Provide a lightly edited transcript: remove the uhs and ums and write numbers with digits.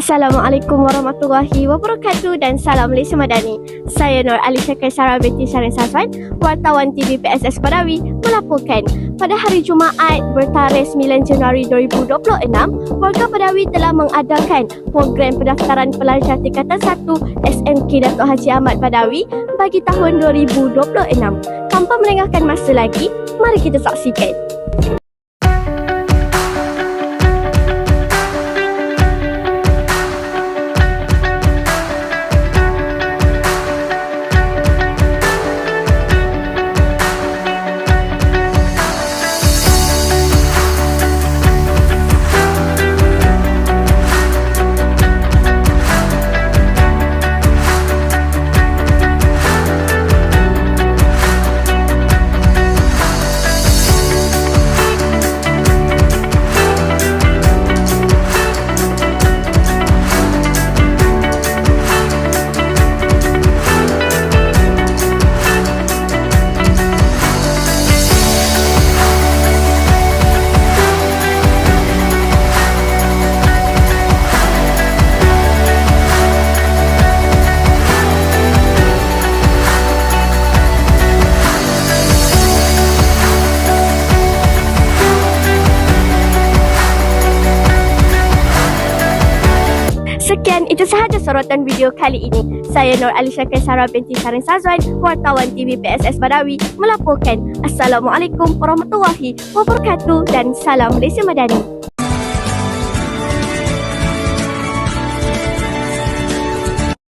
Assalamualaikum warahmatullahi wabarakatuh dan salam Malaysia Madani. Saya Nur Alisha Kaisara binti Syarin Sazwan, wartawan TV PSS Padawi melaporkan. Pada hari Jumaat bertarikh 9 Januari 2026, warga Padawi telah mengadakan program pendaftaran pelajar tingkatan 1 SMK Dato' Haji Ahmad Padawi bagi tahun 2026. Tanpa melengahkan masa lagi, mari kita saksikan. Sekian, itu sahaja sorotan video kali ini. Saya Nur Alisha Kaisara binti Syarin Sazwan, wartawan TV PSS Padawi melaporkan. Assalamualaikum warahmatullahi wabarakatuh dan salam Malaysia Madani.